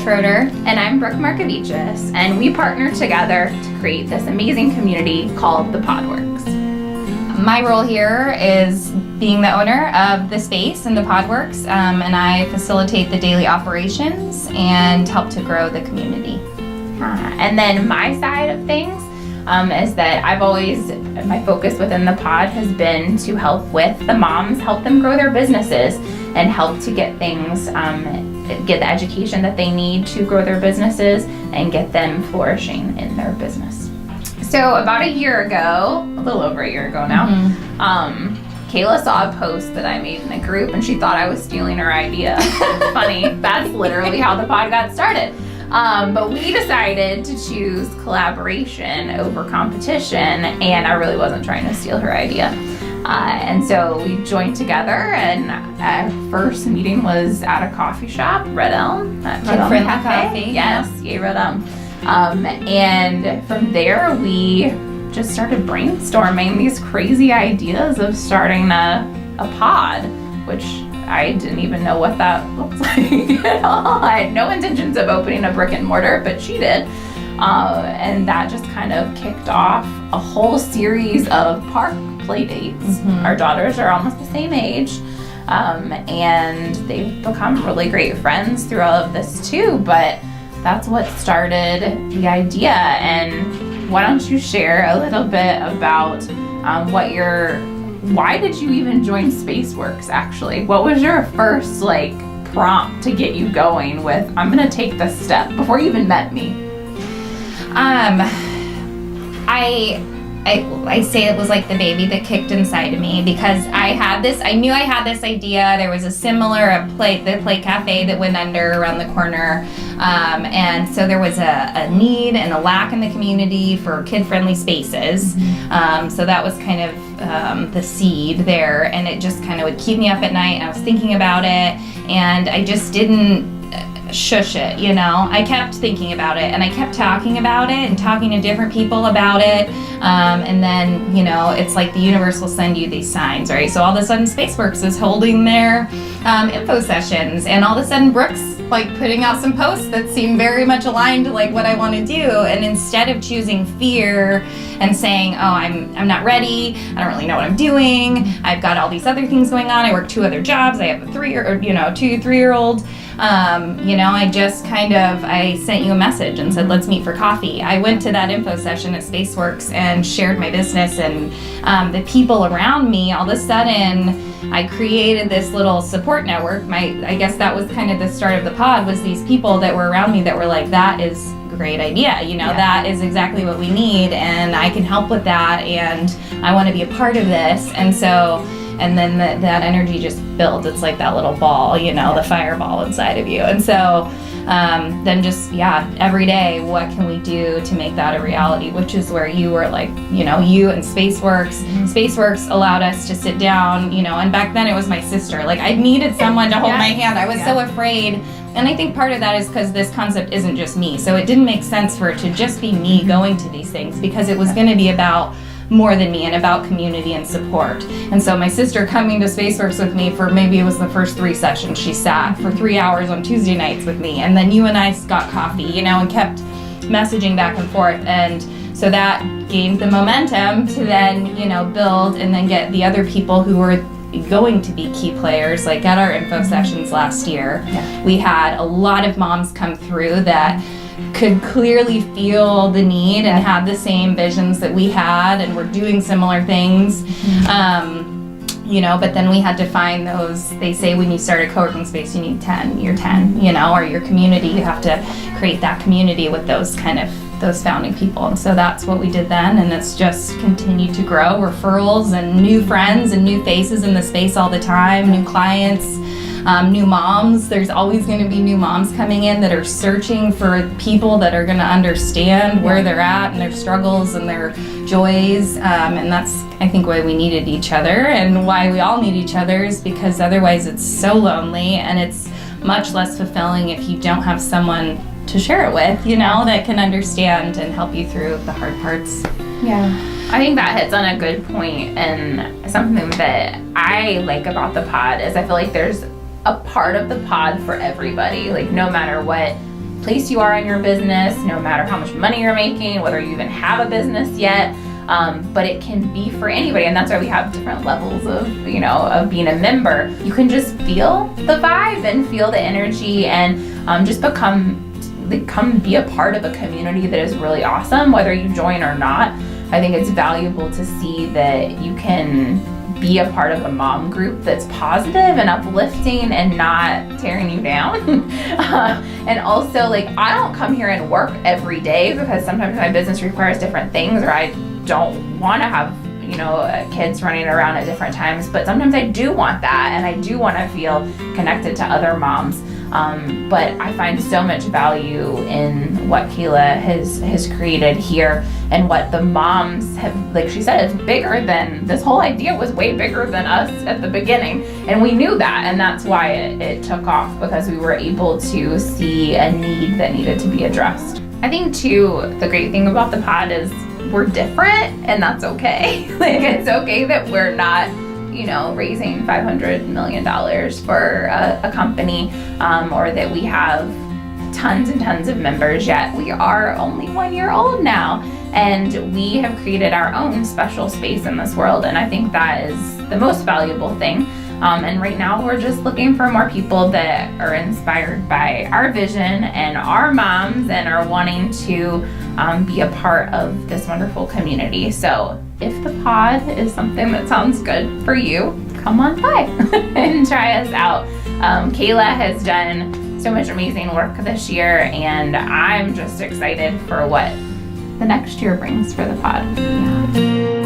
Schroeder. And I'm Brooke Markovichis, and we partner together to create this amazing community called the Podworks. My role here is being the owner of the space and the Podworks, and I facilitate the daily operations and help to grow the community. And then my side of things is that my focus within the pod has been to help with the moms, help them grow their businesses, and help to get things, get the education that they need to grow their businesses and get them flourishing in their business. So about a year ago, a little over a year ago now, Kayla saw a post that I made in a group and she thought I was stealing her idea. It's funny, that's literally how the pod got started. But we decided to choose collaboration over competition, and I really wasn't trying to steal her idea. And so we joined together, and our first meeting was at a coffee shop, Red Elm. At Red Elm Kid-friendly Cafe. coffee. Yes, yay, Red Elm. And from there, we just started brainstorming these crazy ideas of starting a pod, which I didn't even know what that looked like at all. I had no intentions of opening a brick and mortar, but she did. And that just kind of kicked off a whole series of park play dates. Our daughters are almost the same age, and they've become really great friends through all of this too, but that's what started the idea. And why don't you share a little bit about why did you even join Spaceworks actually? What was your first prompt to get you going with, I'm gonna take this step, before you even met me? I say it was like the baby that kicked inside of me, because I knew I had this idea. There was a similar the Play Cafe that went under around the corner. And so there was a need and a lack in the community for kid-friendly spaces. So that was kind of the seed there, and it just kind of would keep me up at night. I was thinking about it, and I just didn't shush it, I kept thinking about it, and I kept talking about it and talking to different people about it, and then it's like the universe will send you these signs, right? So all of a sudden Spaceworks is holding their info sessions, and all of a sudden Brooke's putting out some posts that seem very much aligned to what I want to do. And instead of choosing fear and saying, oh, I'm not ready, I don't really know what I'm doing, I've got all these other things going on, I work 2 other jobs, I have a 3-year-old, I just I sent you a message and said, let's meet for coffee. I went to that info session at Spaceworks and shared my business, and the people around me, all of a sudden, I created this little support network. I guess that was kind of the start of the pod, was these people that were around me that were like, that is a great idea, that is exactly what we need, and I can help with that, and I want to be a part of this. And then that energy just builds. It's like that little ball, the fireball inside of you. And so then every day, what can we do to make that a reality? Which is where you were you and Spaceworks. Spaceworks allowed us to sit down, and back then it was my sister. I needed someone to hold my hand. I was so afraid. And I think part of that is because this concept isn't just me. So it didn't make sense for it to just be me going to these things, because it was going to be about more than me and about community and support. And so my sister coming to Spaceworks with me for maybe it was the first 3 sessions, she sat for 3 hours on Tuesday nights with me, and then you and I got coffee, and kept messaging back and forth. And so that gained the momentum to then, build and then get the other people who were going to be key players. At our info sessions last year, we had a lot of moms come through that could clearly feel the need and had the same visions that we had, and were doing similar things. But then we had to find those, they say when you start a co-working space, you need 10, you're 10, or your community, you have to create that community with those founding people. And so that's what we did then, and it's just continued to grow. Referrals and new friends and new faces in the space all the time, new clients, new moms. There's always going to be new moms coming in that are searching for people that are going to understand where they're at and their struggles and their joys. And that's, I think, why we needed each other, and why we all need each other, is because otherwise it's so lonely, and it's much less fulfilling if you don't have someone to share it with, that can understand and help you through the hard parts. Yeah. I think that hits on a good point, and something that I like about the pod is I feel like there's a part of the pod for everybody. No matter what place you are in your business, no matter how much money you're making, whether you even have a business yet. But it can be for anybody, and that's why we have different levels of, of being a member. You can just feel the vibe and feel the energy, and just come be a part of a community that is really awesome, whether you join or not. I think it's valuable to see that you can be a part of a mom group that's positive and uplifting and not tearing you down. And also, like, I don't come here and work every day because sometimes my business requires different things, or I don't want to have kids running around at different times, but sometimes I do want that, and I do want to feel connected to other moms. But I find so much value in what Kayla has created here, and what the moms have, like she said, it's bigger than, this whole idea was way bigger than us at the beginning, and we knew that, and that's why it took off, because we were able to see a need that needed to be addressed. I think too, the great thing about the pod is we're different, and that's okay. Like, it's okay that we're not raising $500 million for a company, or that we have tons and tons of members yet. We are only 1 year old now, and we have created our own special space in this world, and I think that is the most valuable thing. And right now we're just looking for more people that are inspired by our vision and our moms, and are wanting to be a part of this wonderful community. So if the pod is something that sounds good for you, come on by and try us out. Kayla has done so much amazing work this year, and I'm just excited for what the next year brings for the pod. Yeah.